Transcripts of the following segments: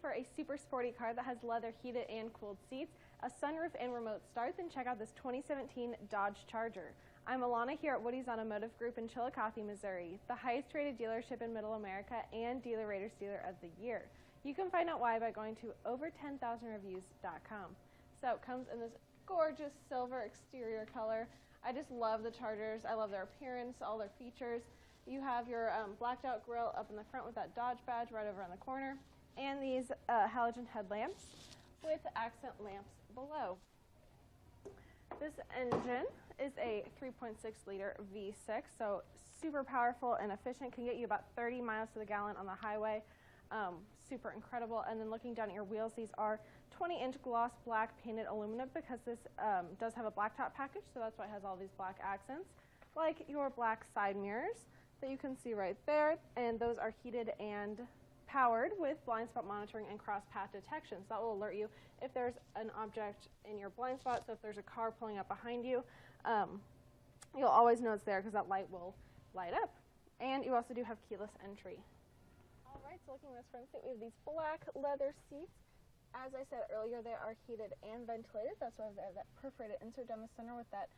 for a super sporty car that has leather heated and cooled seats, a sunroof and remote start, then check out this 2017 Dodge Charger. I'm Alana here at Woodys Automotive Group in Chillicothe, Missouri, the highest rated dealership in Middle America and Dealer Raters Dealer of the Year. You can find out why by going to over10,000reviews.com. So it comes in this gorgeous silver exterior color. I just love the Chargers. I love their appearance, all their features. You have your blacked out grille up in the front with that Dodge badge right over on the corner, and these halogen headlamps with accent lamps below. This engine is a 3.6 liter V6, so super powerful and efficient, can get you about 30 miles to the gallon on the highway. Super incredible. And then looking down at your wheels, these are 20-inch gloss black painted aluminum because this does have a blacktop package, so that's why it has all these black accents, like your black side mirrors that you can see right there, and those are heated and powered with blind spot monitoring and cross path detection. So that will alert you if there's an object in your blind spot. So if there's a car pulling up behind you, you'll always know it's there because that light will light up. And you also do have keyless entry. All right, so looking at this front seat, we have these black leather seats. As I said earlier, they are heated and ventilated. That's why they have that perforated insert down the center with that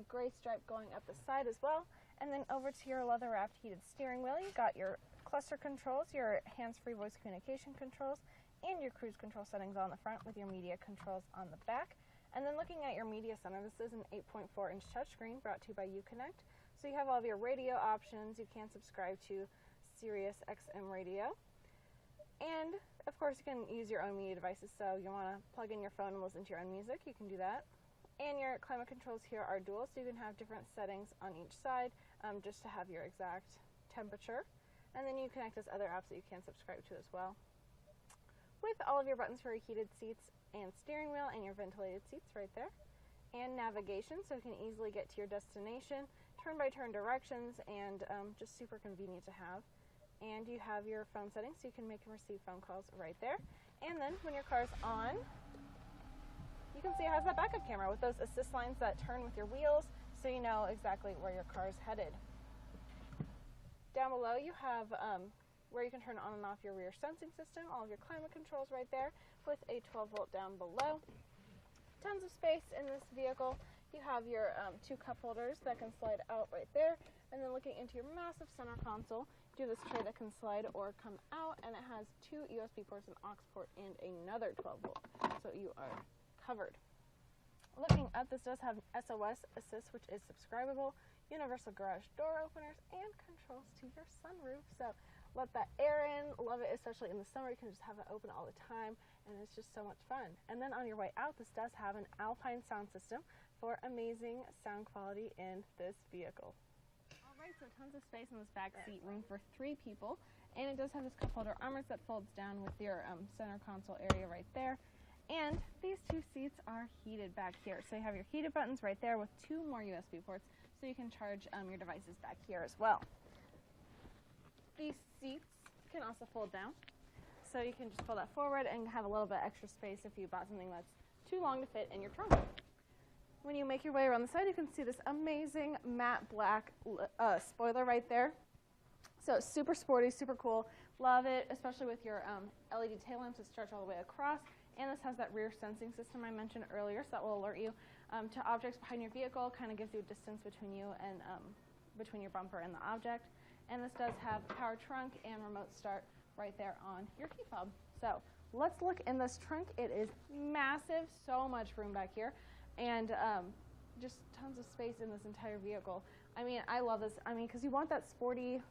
gray stripe going up the side as well. And then over to your leather-wrapped heated steering wheel, you've got your cluster controls, your hands-free voice communication controls, and your cruise control settings on the front with your media controls on the back. And then looking at your media center, this is an 8.4-inch touchscreen brought to you by Uconnect. So you have all of your radio options. You can subscribe to Sirius XM radio. And, of course, you can use your own media devices. So you want to plug in your phone and listen to your own music, you can do that. And your climate controls here are dual, so you can have different settings on each side just to have your exact temperature. And then you can access other apps that you can subscribe to as well. With all of your buttons for your heated seats and steering wheel and your ventilated seats right there. And navigation, so you can easily get to your destination, turn-by-turn directions, and just super convenient to have. And you have your phone settings, so you can make and receive phone calls right there. And then when your car's on, you can see it has that backup camera with those assist lines that turn with your wheels, so you know exactly where your car is headed. Down below you have where you can turn on and off your rear sensing system, all of your climate controls right there with a 12-volt down below. Tons of space in this vehicle. You have your two cup holders that can slide out right there, and then looking into your massive center console, you have this tray that can slide or come out, and it has two USB ports, an aux port, and another 12-volt, so you are covered. Looking up, this does have SOS Assist, which is subscribable, universal garage door openers, and controls to your sunroof. So let that air in. Love it, especially in the summer. You can just have it open all the time, and it's just so much fun. And then on your way out, this does have an Alpine sound system for amazing sound quality in this vehicle. All right, so tons of space in this back seat, room for 3 people, and it does have this cup holder armrest that folds down with your center console area right there. And these 2 seats are heated back here. So you have your heated buttons right there with 2 more USB ports, so you can charge your devices back here as well. These seats can also fold down, so you can just pull that forward and have a little bit extra space if you bought something that's too long to fit in your trunk. When you make your way around the side, you can see this amazing matte black spoiler right there. So it's super sporty, super cool. Love it, especially with your LED tail lamps that stretch all the way across. And this has that rear sensing system I mentioned earlier, so that will alert you to objects behind your vehicle, kind of gives you a distance between you and between your bumper and the object. And this does have power trunk and remote start right there on your key fob. So let's look in this trunk. It is massive, so much room back here, and just tons of space in this entire vehicle. I mean, I love this. I mean, because you want that sporty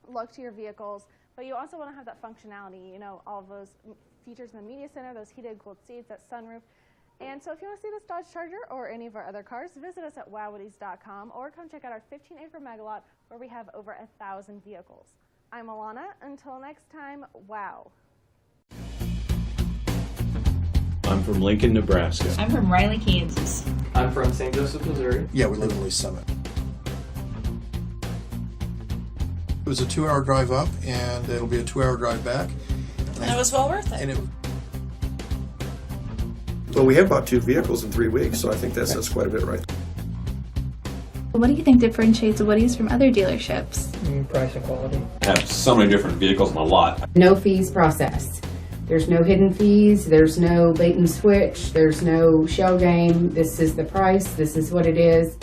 look to your vehicles, but you also want to have that functionality, you know, all of those features in the media center, those heated and cooled seats, that sunroof. And so if you want to see this Dodge Charger or any of our other cars, visit us at WowWoodys.com or come check out our 15-acre megalot where we have over 1,000 vehicles. I'm Alana. Until next time, wow. I'm from Lincoln, Nebraska. I'm from Riley, Kansas. I'm from St. Joseph, Missouri. Yeah, we live in Lee Summit. It was a 2-hour drive up, and it'll be a 2-hour drive back. And it was well worth it. Well, we have bought 2 vehicles in 3 weeks, so I think that says quite a bit right. What do you think differentiates Woodys from other dealerships? Price and quality. I have so many different vehicles in my lot. No fees processed. There's no hidden fees, there's no bait and switch, there's no shell game. This is the price, this is what it is.